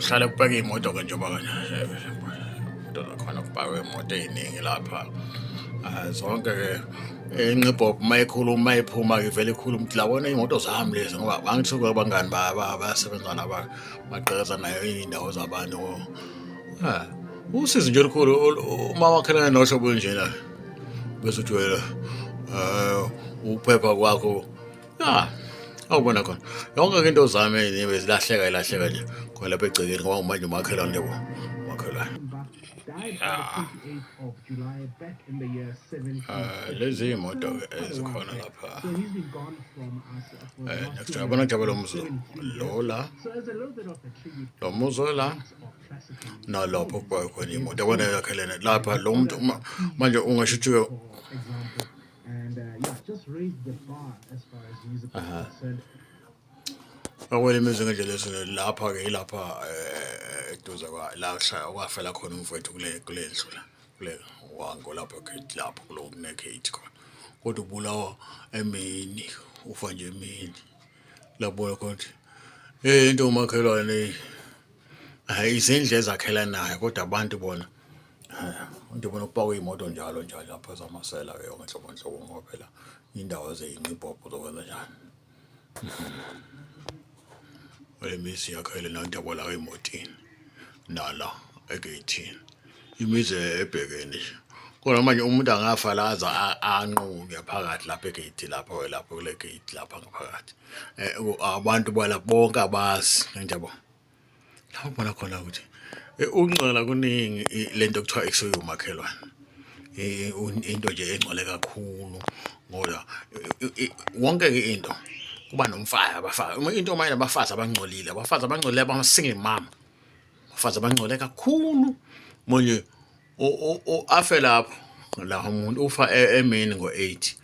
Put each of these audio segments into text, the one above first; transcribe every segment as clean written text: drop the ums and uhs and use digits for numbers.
Uhlale kupaka imoto ke njengoba kanje imoto zakhona kupakwe imoto eziningi lapha zonke ke ingqibhobho mayikhuluma mayiphuma ivele ikhuluma ukuthi labona imoto zami lezi ngoba angithi abangani bayasebenza naba baqhakaza nayo indawo zabantu usizi nje olukhulu uma wakhelana nohlobo njena bese uthi wena ukuphepha kwakho awubona khona yonke into zami bezilahleka nje khona lapha egcekeni ngoba manje umakhelwane yebo umakhelwane lezi imoto ezikhona lapha next yabona Jabelo Mzo lola lo muzo la nalapho kuba khona imoto yabona yakhelene lapha lo muntu manje ungasho ukuthi akwele imizinga nje lesine lapha ke ilapha eduze kwa la kwafela khona umfowethu kule ndlu la kule wango lapha gate lapho kulo kune gate khona kodwa ubulawa emini ufa nje emini labona khona into umakhelwane izindlu ezakhelanayo kodwa abantu bona into bona kupakwe imoto njalo lapha zamasela ke yonke inhlobo ngoba phela indawo zeyinqibhobho zokwenza njani Misi yakhele nantabo la emotini nala egate imize ebhekene nje kodwa manje umuntu angafa laza anquke phakathi lapha egate lapha kule gate lapha ngaphakathi abantu bala bonke abazi njalo lapho bona khona ukuthi ukungcola kuningi lento ekuthiwa ekusuke umakhelwane into nje engcole kakhulu ngoba wonke ke into kuba nomfaya abafazi uma into mayina abafazi abangcolile abasingle mama abafazi abangcole kakhulu manje afe lapho la umuntu ufa emini ngo8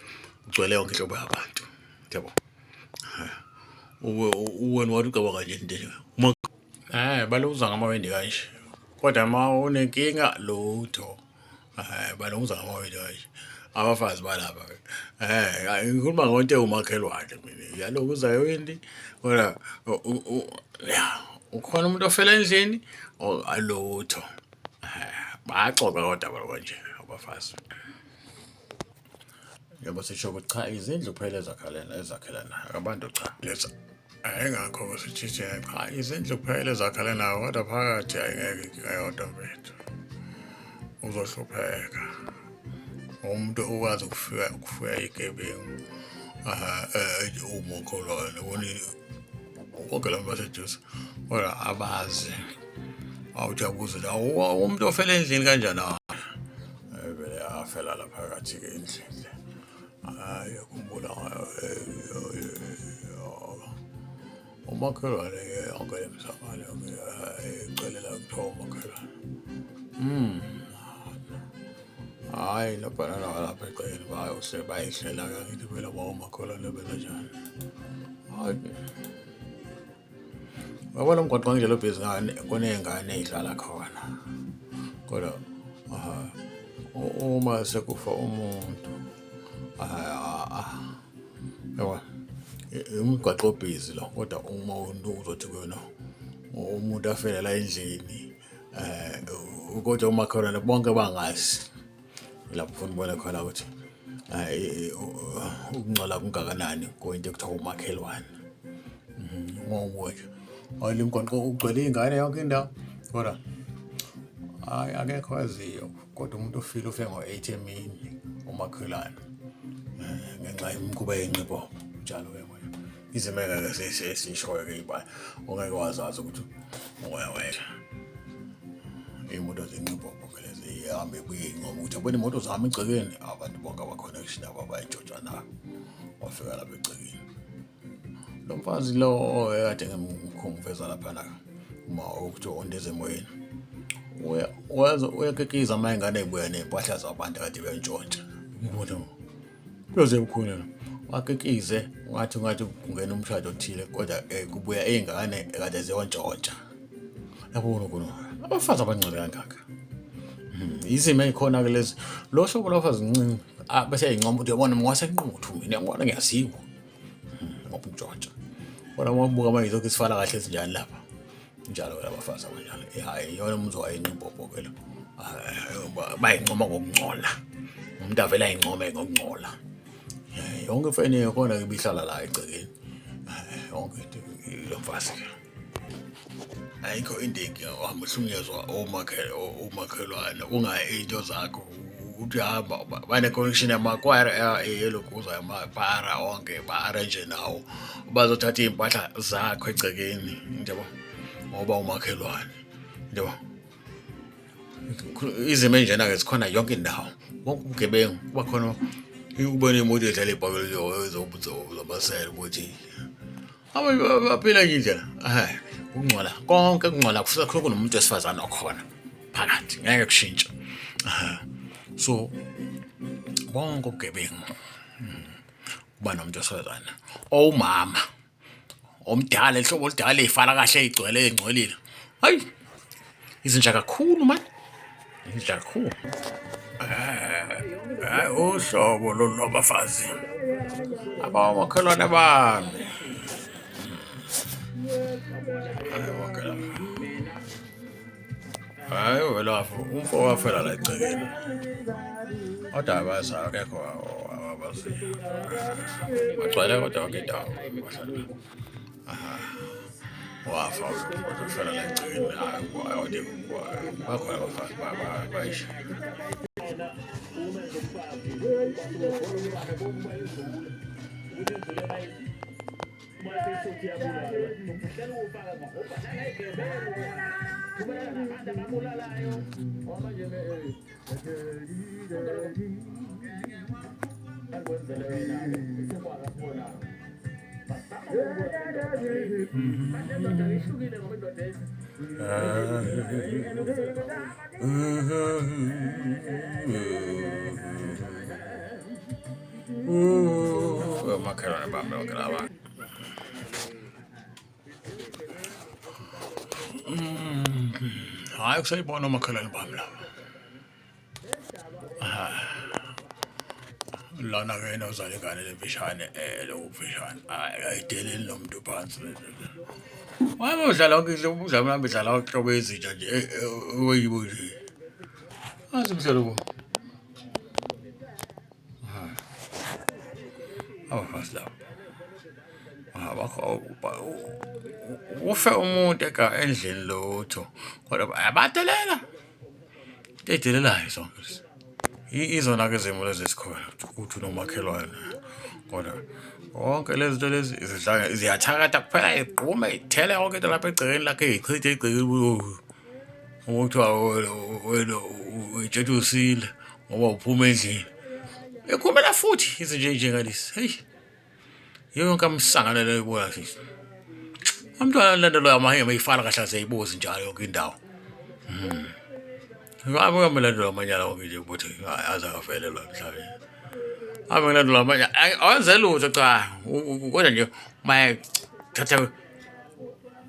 ugcwele yonke inhlobo yabantu yabo uwena wathi ucabanga nje into baluza ngamawendi kanje kodwa uma unenkinga lutho balunguza ngamawendi kanje abafazi balapha ngikhuluma ngonto umakhelwane mina yalokuza yowendi kodwa ukhona umuntu ofela endlini alutho baxoxa kodwa balokanje abafazi yabo sisho ukuthi cha izindlu phela ezakhelana abantu cha lesa ayengakho sithi cha izindlu phela ezakhelana kodwa phakathi ayengeke ayodwa bethu uzohlupheka umuntu ukwazi ukufuya igebengu uMakhelwane woni wonke la baseduze kodwa abazi awujabuze la umuntu ofela endlini kanjani vele afela lapha phakathi ke endlini yakhumbula uMakhelwane yonke emsakalo ecelela kuthiwa uMakhelwane hayi nobhanana lapha eqele bayihlela ngithi phela uMakhelwane benjani hayi wabona umgwaqo nje lobhizi ngane kunengane ezihlala khona kodwa uma sekufa umuntu yabo umgwaqo obhizi lo kodwa uma uzothi kuyona umuntu afela la endlini kodwa uMakhelwane bonke bangazi lapho ufuna ubona khona ukuthi ukungcola kungakanani kwento ekuthiwa uMakhelwane ngoba nje imgwaqo ugcwele ingane yonke indawo kodwa hayi akekho aziyo kodwa umuntu ofile ufe ngo8 emini uMakhelwane ngenxa yemikuba yenqibhobho njalo ke manje izimeka ke sesishoyo ke iba ongeke wazazi ukuthi uyawela imoto zenqibhobho ke lezi ihambe kuye ngoba ukuthi abona imoto zami egcekeni abantu bonke abakhona kushinaba bayijojwa nabo wafika lapha egcekeni lo mfazi lo ekade ngimkhumbuza lapha la uma ukuthi ondeze emoyeni uyakekiza amayingane ebuya nempahla zabantu kade bentshontsha ngibona kuze bukhona wakekize ngathi kungena umshado othile kodwa kubuya izingane kade ziyontshotsha lapho kuno abafazi abancane kangaka izimo ezikhona ke lezi lo hlobo labafazi zincinci bese eyincoma ukuthi yabona ngwasenquthu mina ngibona ngiyasiwa ngoba untshontsha kodwa mabuka manje lokho isifala kahle sinjani lapha njalo ke abafazi abanjalo hayi yona umuntu wayengqibhobho ke lo bayincoma ngokungcola umuntu avela ayincome ngokungcola yonke ifeni yakhona ibihlala la egcekeni yonke into yomfazi ayikho into engihamba uhlunyezwa umakhelwane ungayi into zakho uthi hamba bane connection yamakwara elokuza yamapara onke ba-arrange nawo bazothatha iy'mpahla zakho egcekeni njebo ngoba umakhelwane njebo izimo enjena-ke zikhona yonke indawo wonke ubugebengu kuba khona ubona imoto edlala ibhakelo zomasela ukuthi baphila enye indlela ukungcola konke ukungcola kusuke kunomuntu wesifazane okhona phakathi ngeke kushintshe so bonke ubugebengu kuba nomuntu wesifazane owumama omdala ihlobo oludala ey'fala kahle ey'gcwele ey'ngcolile hayi izinja kakhulu mani izinja kakhulu hayi uhlobo lolu lwabafazi abamakhelwane bami hayi welafu umfo wafela la egcekeni kodwa abazi akekho abazi bagcwele kodwa yonke indawo wafa wafela la egcekeni bakhona abafazi bayisho uMakhelwane bami okulaba hayi kusayibona umakhelwane bami laba lana-ke nozala ingane lemfishane lokufishane ayideleli nomuntu phansi wabe udlala wonke indlela udlala mhlawumbe idlala uhlobo ezintsha nje oyibo nje azi mhlelo bo abafazi laba ufe umuntu endlini lutho kodwa abadelela into ey'delelayo zonke izona-ke izimo lezi esikhona ukuthi unomakhelwane kodwa konke lezi zinto lezi ziyathakatha kuphela igqume ithele yonke into lapha egcekeni lakhe ey'chithe egcekeni okuthiwa wena uyitshela usile ngoba uphuma endlini ekhumela futhi izinto ey'njengalezi heyi yiyo yonke amsangane leyo ibona sisi umntwana landelwa amahema ey'fana kahle azeyibozi njalo yonke indawo abe ngilandelwa amanyala wonke nje ukuthi aze akavelelwa emhlabeni abe ngilandelwa amanyala awenze lutho cha kodwa nje mayethatha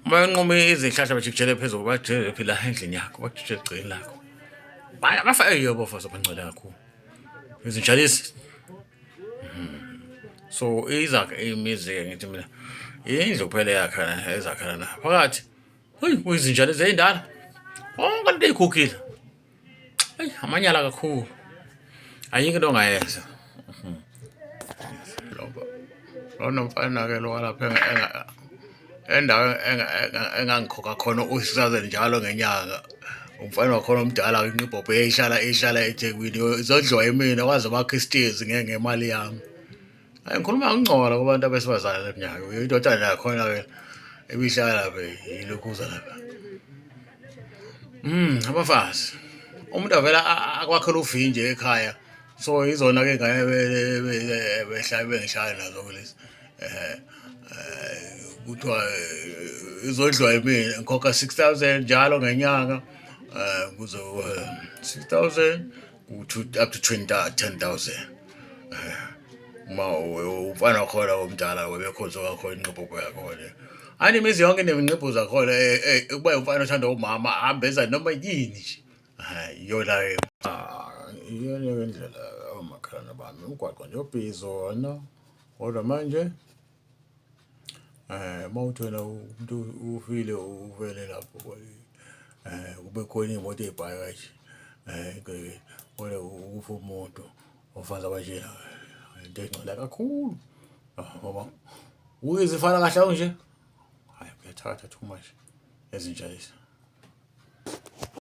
mayenqume izihlahla bajikijele phezulu bajikijele phela endlini yakho bajikijele egcekeni lakho abafazi abangcwele kakhulu izinjalisi so izakhe imizi-ke ngithi mina indlu kuphela ezakhana na phakathi kuyizinjalisi ey'ndala konke into ey'khukhile hayi amanyala kakhulu ayikho into ongayenza lona mfana-ke lo walapha endawo engangikhokha khona u-6,000 njalo ngenyanga umfana wakhona omdala inqibhobho ehlala eThekwini zodliwa yimina waze wakha isitezi ngemali yami ngikhuluma ngingcola kubantu abesifazane leminyaka indodana yakhona-ke ebihlala lapha yilokhuza lapha abafazi umuntu avela akwakhela uvinje ekhaya so izona-ke ingane bengihlala nazo kulezi kuthiwa izodliwa yimina ngikhokha 6,000 njalo ngenyanga kuze 6,000 up to 10,000 uma umfana wakhona omdala webekhonzo kakhona inqibhobho yakhona animizi yonke nezinqibho zakhona ukuba umfana othanda umama ahambeza noma yini nje iyona-ke iyona-ke indlela omakhelwane bami umgwaqo nje ubhizi wona kodwa manje mawuthola umuntu ufile uvele lapho kube khona iy'moto ey'bhayi kanje kole ukufa umuntu ofanele abanjena into engcola kakhulu ngoba uyizifana kahle nje hayi kuyathakatha too much ezintsha lezi.